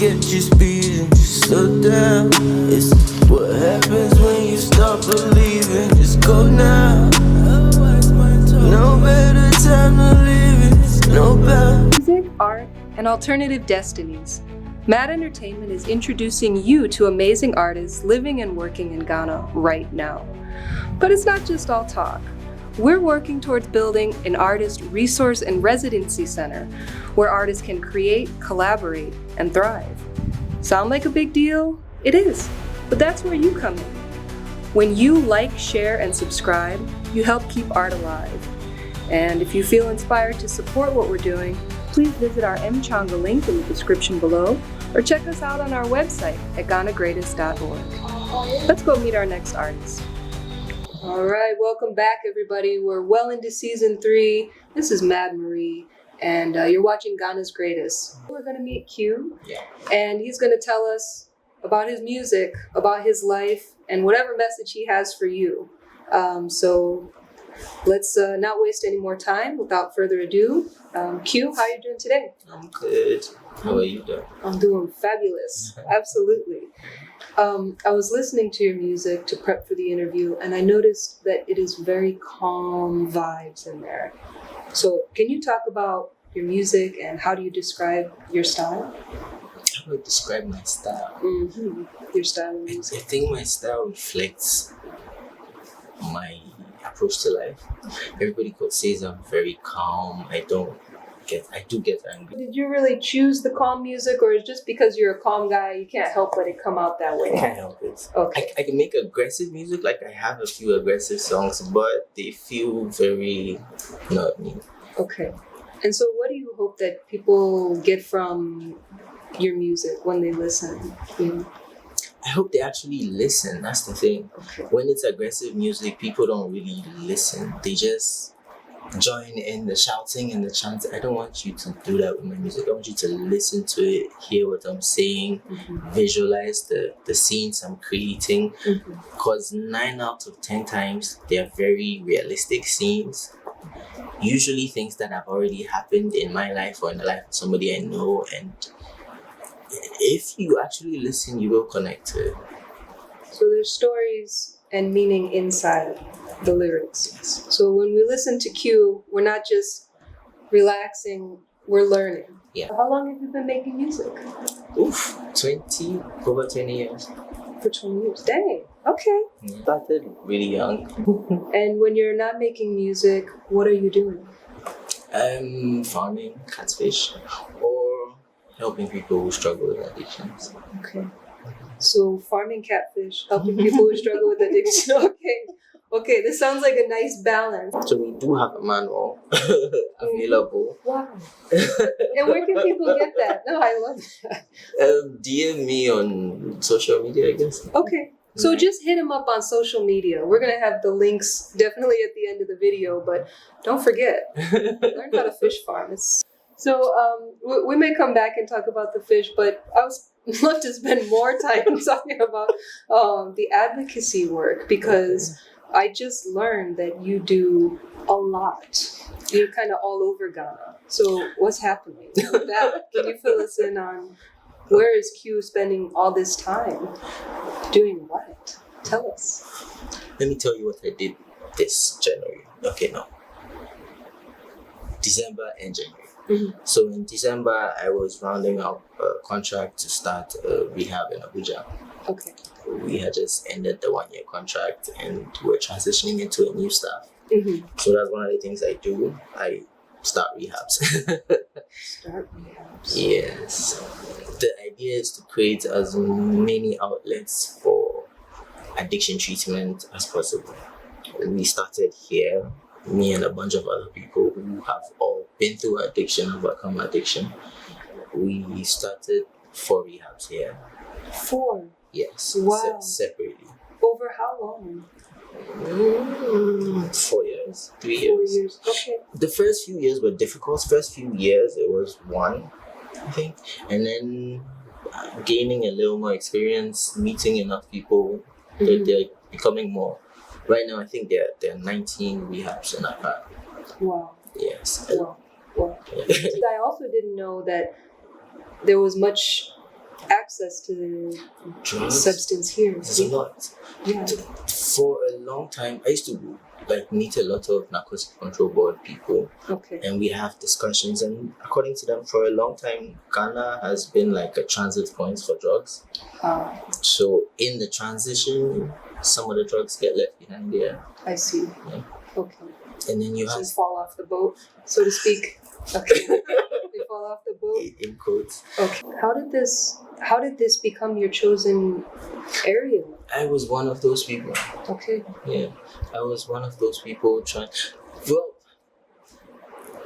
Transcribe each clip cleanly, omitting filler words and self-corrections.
kept you speeding, just slow down. It's what happens when you stop believing. Just go now. No better time to leave it. No better. Music, art, and alternative destinies. Mad Entertainment is introducing you to amazing artists living and working in Ghana right now. But it's not just all talk. We're working towards building an artist resource and residency center where artists can create, collaborate, and thrive. Sound like a big deal? It is, but that's where you come in. When you like, share, and subscribe, you help keep art alive. And if you feel inspired to support what we're doing, please visit our Mchanga link in the description below or check us out on our website at ghanagreatest.org. Let's go meet our next artist. All right, welcome back, everybody. We're well into season 3. This is Mad Marie, and you're watching Ghana's Greatest. We're going to meet Q, and he's going to tell us about his music, about his life, and whatever message he has for you. So let's not waste any more time. Without further ado, Q, how are you doing today? I'm good. How are you doing? I'm doing fabulous. Absolutely. I was listening to your music to prep for the interview, and I noticed that it is very calm vibes in there. So can you talk about your music and how do you describe your style? How would I describe my style? Your style of I music. think my style reflects my approach to life. Everybody says I'm very calm. I do get angry. Did you really choose the calm music, or is it just because you're a calm guy, you can't help but it come out that way? I can't help it. Okay. I can make aggressive music, like I have a few aggressive songs, but they feel very not me. Okay. And so what do you hope that people get from your music when they listen? I hope they actually listen. That's the thing. Okay. When it's aggressive music, people don't really listen. They just join in the shouting and the chanting. I don't want you to do that with my music. I want you to listen to it, hear what I'm saying, visualize the scenes I'm creating. Because 9 out of 10 times, they are very realistic scenes. Usually things that have already happened in my life or in the life of somebody I know. And if you actually listen, you will connect to it. So there's stories and meaning inside the lyrics. So when we listen to Q, we're not just relaxing, we're learning. Yeah. How long have you been making music? Over 20 years. For 20 years. Dang. Okay. Started really young. And when you're not making music, what are you doing? Farming catfish or helping people who struggle with addictions. Okay. So farming catfish, helping people who struggle with addiction. Okay, this sounds like a nice balance. So we do have a manual available. Wow. And where can people get that? No, I love that. DM me on social media, I guess. Okay. So just hit him up on social media. We're going to have the links definitely at the end of the video, but don't forget, learn how to fish farm. So we may come back and talk about the fish, but I was love to spend more time talking about the advocacy work, because I just learned that you do a lot. You're kind of all over Ghana. So what's happening with that? Can you fill us in on where is Q spending all this time? Doing what? Tell us. Let me tell you what I did this January. Okay, no. December and January. So in December, I was rounding up a contract to start a rehab in Abuja. Okay. We had just ended the 1-year contract and we're transitioning into a new staff. So that's one of the things I do. I start rehabs. Start rehabs. Yes. The idea is to create as many outlets for addiction treatment as possible. We started here, me and a bunch of other people who have all been through addiction, overcome addiction. We started 4 rehabs here. 4? Yes. Wow. Separately. Over how long? 4 years. 3 4 years. years. Okay. The first few years were difficult. First few years it was 1, I think. And then gaining a little more experience, meeting enough people, they're becoming more. Right now I think there are 19 rehabs in Accra. Wow. Yes. Wow. Yeah. I also didn't know that there was much access to the Drugs. substance here. There's a lot. Yeah. For a long time, I used to meet a lot of narcotic control board people, Okay. and we have discussions. And according to them, for a long time, Ghana has been like a transit point for drugs. So in the transition, some of the drugs get left behind there. I see. Yeah. Okay. And then you have Just fall off the boat, so to speak. Okay. They fall off the boat. in quotes. Okay. How did this become your chosen area? I was one of those people. Okay. Yeah, I was one of those people trying. Well,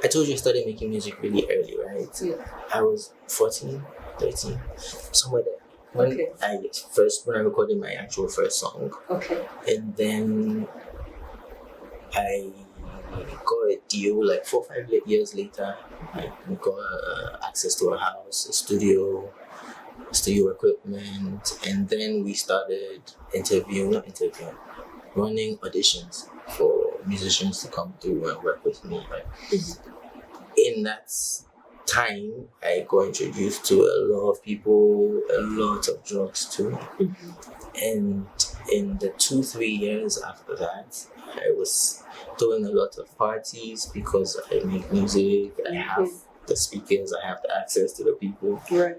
I told you I started making music really early, right? Yeah. I was 14, 13, somewhere there. When Okay. when I recorded my actual first song, Okay. and then I got a deal like 4 or 5 years later. I got access to a house, a studio equipment, and then we started running auditions for musicians to come through and work with me. Right? Mm-hmm. In that time, I got introduced to a lot of people, a lot of drugs too. Mm-hmm. And in the 2-3 years after that, I was doing a lot of parties because I make music, I have the speakers, I have the access to the people. Right.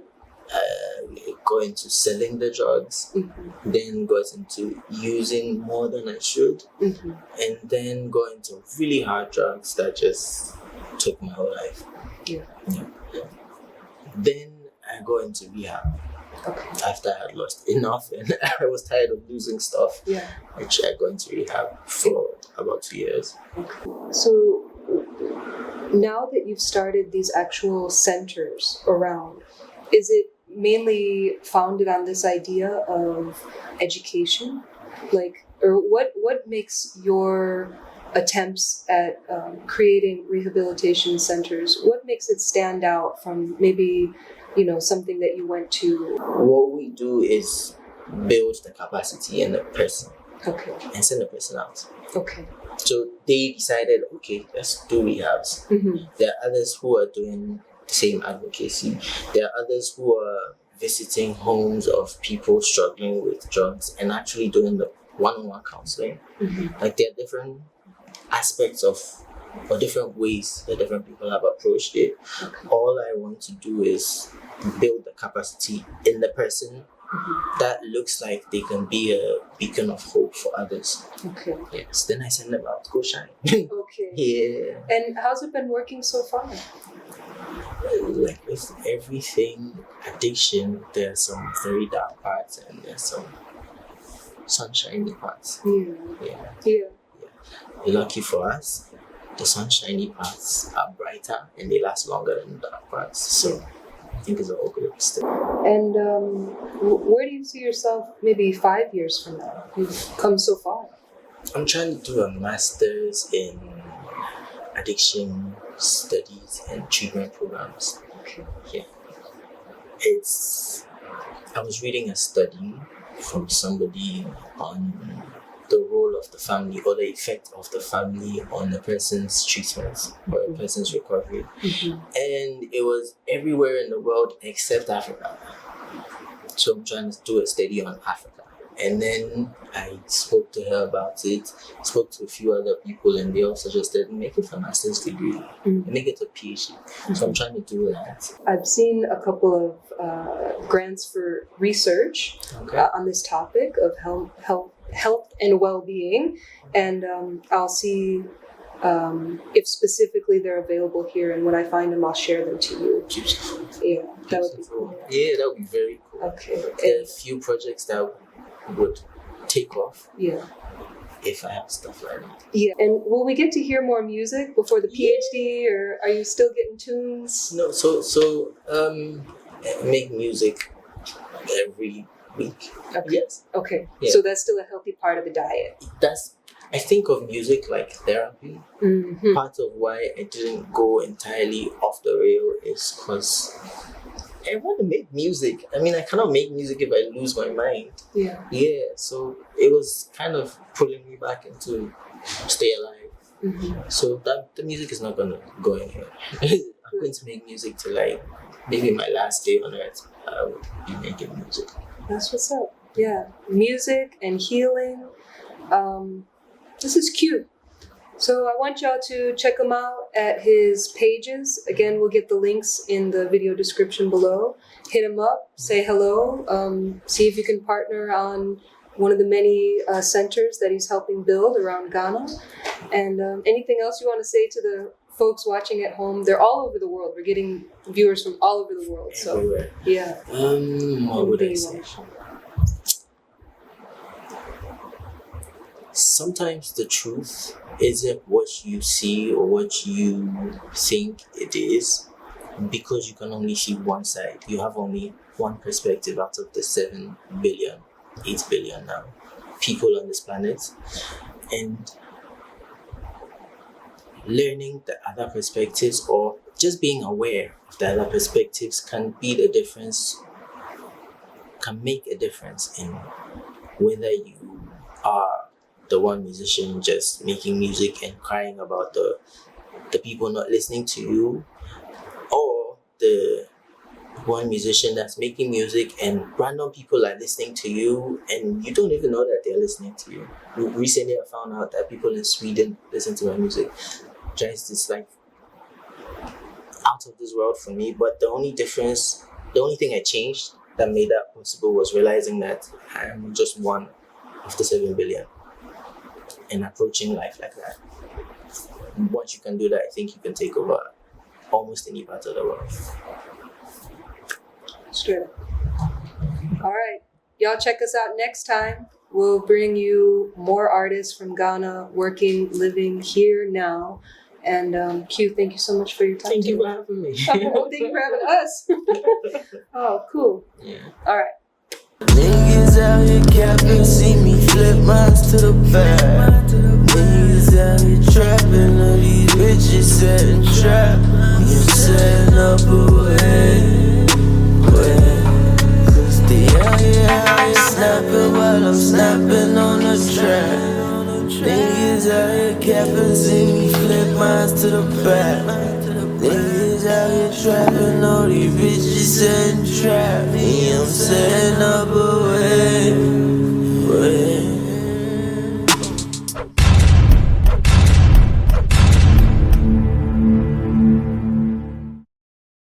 Got into selling the drugs, Mm-hmm. then got into using more than I should, Mm-hmm. and then got into really hard drugs that just took my whole life. Yeah. Then I got into rehab. Okay. After I had lost enough and I was tired of losing stuff, Yeah. I got into rehab for about 2 years. Okay. So now that you've started these actual centers around, is it mainly founded on this idea of education? Or what makes your attempts at creating rehabilitation centers, what makes it stand out from maybe, something that you went to? What we do is build the capacity in the person. Okay. And send the person out. Okay. So they decided, okay, let's do rehabs. Mm-hmm. There are others who are doing the same advocacy. There are others who are visiting homes of people struggling with drugs and actually doing the one-on-one counseling. Mm-hmm. Like there are different aspects or different ways that different people have approached it. Okay. All I want to do is build the capacity in the person that looks like they can be a beacon of hope for others. Okay. Yes, then I send them out, go shine. Okay. Yeah. And how's it been working so far? Like with everything, addiction, there's some very dark parts and there's some sunshiny parts. Yeah. Lucky for us, the sunshiny parts are brighter and they last longer than the dark parts. So I think it's all good still. And where do you see yourself maybe 5 years from now? You've come so far. I'm trying to do a master's in addiction studies and treatment programs. Okay. Yeah. I was reading a study from somebody on the role of the family or the effect of the family on a person's treatment or a person's recovery. Mm-hmm. And it was everywhere in the world except Africa. So I'm trying to do a study on Africa. And then I spoke to her about it, spoke to a few other people, and they all suggested make it a master's degree, make it a PhD. So I'm trying to do that. I've seen a couple of grants for research on this topic of health and well-being, and I'll see if specifically they're available here, and when I find them, I'll share them to you. Beautiful. Yeah, that would be cool. Yeah, that would be very cool. Okay. There are a few projects that would take off. Yeah. If I have stuff like that. Yeah. And will we get to hear more music before the PhD, or are you still getting tunes? No, so make music every week. Okay. Yes. Okay. Yeah. So that's still a healthy part of the diet. I think of music like therapy. Mm-hmm. Part of why I didn't go entirely off the rail is because I want to make music. I mean, I cannot make music if I lose my mind. Yeah. Yeah, so it was kind of pulling me back into stay alive. Mm-hmm. So that the music is not gonna go anywhere. going to make music till like maybe my last day on earth. I will be making music. That's what's up. Yeah, music and healing. This is cute. So I want y'all to check him out at his pages. Again, we'll get the links in the video description below. Hit him up, say hello, see if you can partner on one of the many centers that he's helping build around Ghana. And anything else you want to say to the folks watching at home? They're all over the world. We're getting viewers from all over the world. So, Everywhere. yeah. What would I say? Sometimes the truth isn't what you see or what you think it is, because you can only see one side. You have only one perspective out of the 7 billion, 8 billion now people on this planet. And learning the other perspectives, or just being aware of the other perspectives, can be the difference, can make a difference in whether you are the one musician just making music and crying about the people not listening to you, or the one musician that's making music and random people are listening to you and you don't even know that they're listening to you. Recently I found out that people in Sweden listen to my music. Just, it's like out of this world for me. But the only thing I changed that made that possible was realizing that I am just one of the 7 billion. And approaching life like that. Once you can do that, I think you can take over almost any part of the world. Straight up. All right. Y'all check us out next time. We'll bring you more artists from Ghana working, living here now. And Q, thank you so much for your time. Thank you for having me. Thank you for having us. Oh, cool. Yeah. All right. Niggas out here capping, see me flip mines to the back. Niggas out here trapping, all these bitches setting trap. You setting up a way. Cause they out here snapping while I'm snapping on the track. Niggas out here capping, see me flip mines to the back. Niggas out here trapping, all these bitches setting trap. Me, I'm setting up a